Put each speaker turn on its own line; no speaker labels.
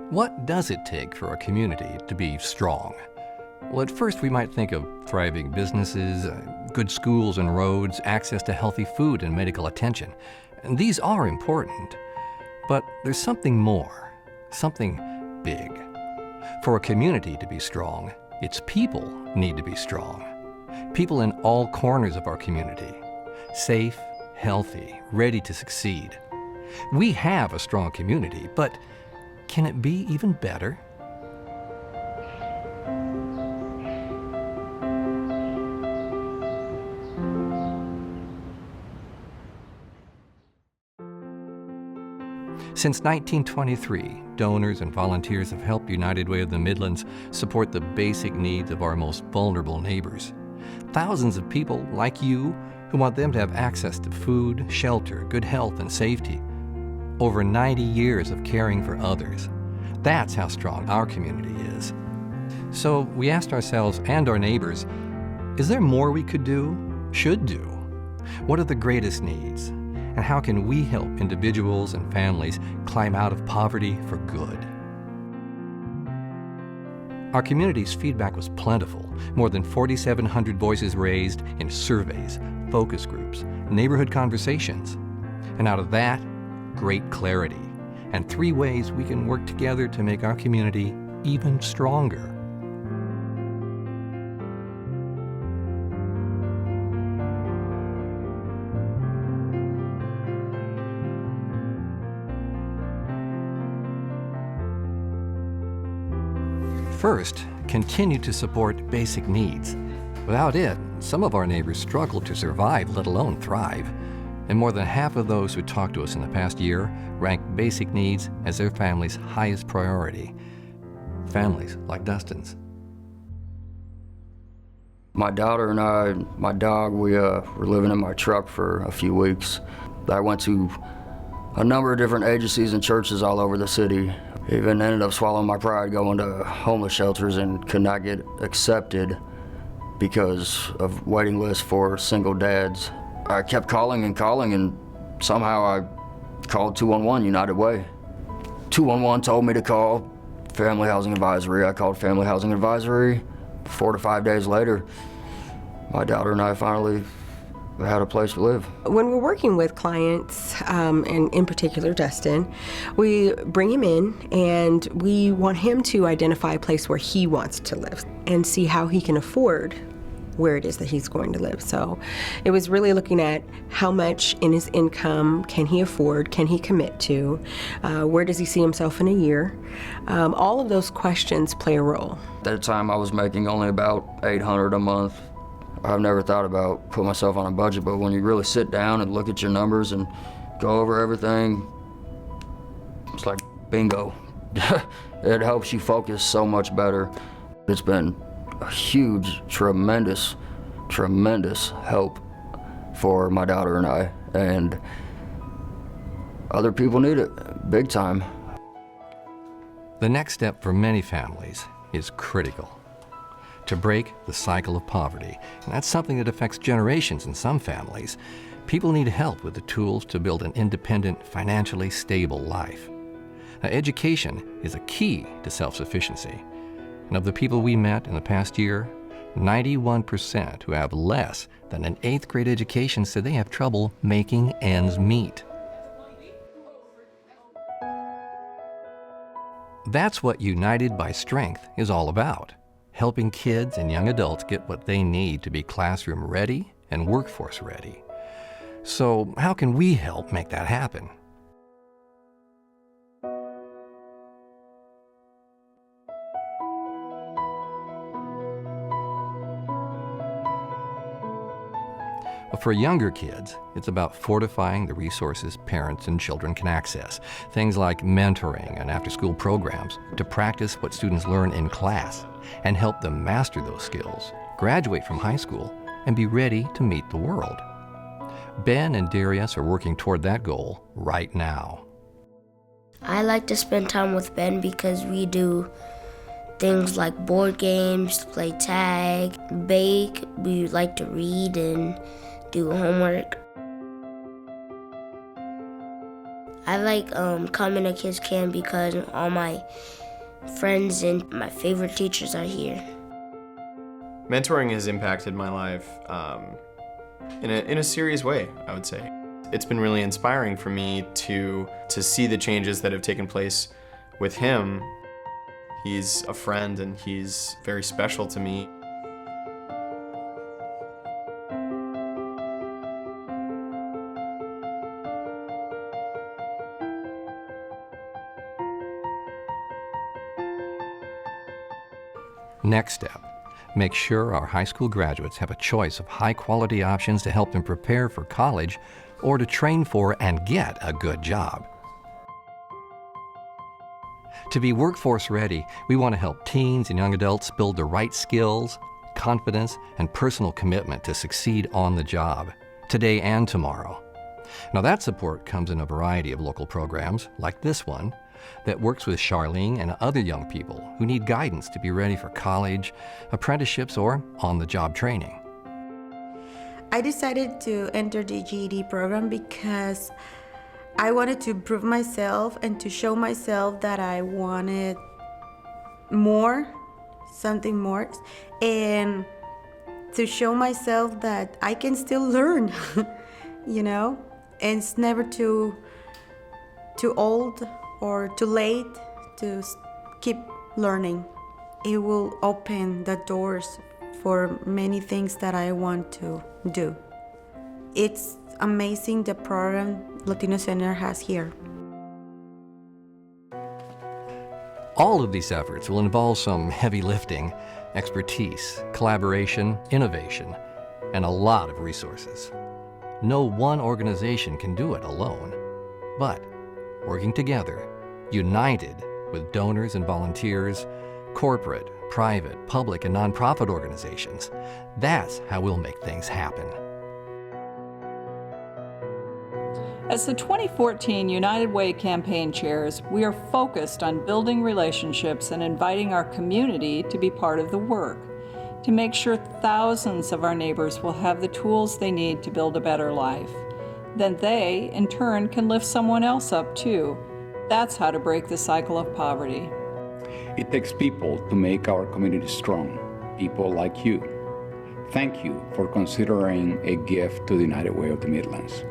What does it take for a community to be strong? Well, at first we might think of thriving businesses, good schools and roads, access to healthy food and medical attention. And these are important. But there's something more, something big. For a community to be strong, its people need to be strong. People in all corners of our community. Safe, healthy, ready to succeed. We have a strong community, but can it be even better? Since 1923, donors and volunteers have helped United Way of the Midlands support the basic needs of our most vulnerable neighbors. Thousands of people like you who want them to have access to food, shelter, good health, and safety. Over 90 years of caring for others. That's how strong our community is. So we asked ourselves and our neighbors, is there more we could do, should do? What are the greatest needs? And how can we help individuals and families climb out of poverty for good? Our community's feedback was plentiful. More than 4,700 voices raised in surveys, focus groups, neighborhood conversations. And out of that, great clarity, and 3 ways we can work together to make our community even stronger. First, continue to support basic needs. Without it, some of our neighbors struggle to survive, let alone thrive. And more than half of those who talked to us in the past year rank basic needs as their family's highest priority. Families like Dustins.
My daughter and I, my dog, we were living in my truck for a few weeks. I went to a number of different agencies and churches all over the city. Even ended up swallowing my pride going to homeless shelters and could not get accepted because of waiting lists for single dads. I kept calling and somehow I called 211 United Way. 211 told me to call Family Housing Advisory. I called Family Housing Advisory. 4 to 5 days later, my daughter and I finally had a place to live.
When we're working with clients, and in particular Dustin, we bring him in and we want him to identify a place where he wants to live and see how he can afford where it is that he's going to live. So it was really looking at how much in his income can he afford, can he commit to, where does he see himself in a year. All of those questions play a role.
At that time I was making only about $800 a month. I've never thought about putting myself on a budget, but when you really sit down and look at your numbers and go over everything, it's like bingo. It helps you focus so much better. It's been a huge, tremendous help for my daughter and I, and other people need it, big time.
The next step for many families is critical. To break the cycle of poverty, and that's something that affects generations in some families. People need help with the tools to build an independent, financially stable life. Now, education is a key to self-sufficiency. And of the people we met in the past year, 91% who have less than an 8th grade education said they have trouble making ends meet. That's what United by Strength is all about. Helping kids and young adults get what they need to be classroom ready and workforce ready. So how can we help make that happen? Well, for younger kids, it's about fortifying the resources parents and children can access. Things like mentoring and after-school programs to practice what students learn in class and help them master those skills, graduate from high school, and be ready to meet the world. Ben and Darius are working toward that goal right now.
I like to spend time with Ben because we do things like board games, play tag, bake. We like to read and do homework. I like coming to Kids Camp because all my friends and my favorite teachers are here.
Mentoring has impacted my life in a serious way, I would say. It's been really inspiring for me to see the changes that have taken place with him. He's a friend and he's very special to me.
Next step, make sure our high school graduates have a choice of high-quality options to help them prepare for college or to train for and get a good job. To be workforce ready, we want to help teens and young adults build the right skills, confidence, and personal commitment to succeed on the job, today and tomorrow. Now that support comes in a variety of local programs, like this one, that works with Charlene and other young people who need guidance to be ready for college, apprenticeships, or on-the-job training.
I decided to enter the GED program because I wanted to prove myself and to show myself that I wanted more, something more, and to show myself that I can still learn, you know? And it's never too old or too late to keep learning. It will open the doors for many things that I want to do. It's amazing the program Latino Center has here.
All of these efforts will involve some heavy lifting, expertise, collaboration, innovation, and a lot of resources. No one organization can do it alone, but working together, united with donors and volunteers, corporate, private, public, and nonprofit organizations, that's how we'll make things happen.
As the 2014 United Way campaign chairs, we are focused on building relationships and inviting our community to be part of the work, to make sure thousands of our neighbors will have the tools they need to build a better life. Then they, in turn, can lift someone else up too. That's how to break the cycle of poverty.
It takes people to make our community strong, people like you. Thank you for considering a gift to the United Way of the Midlands.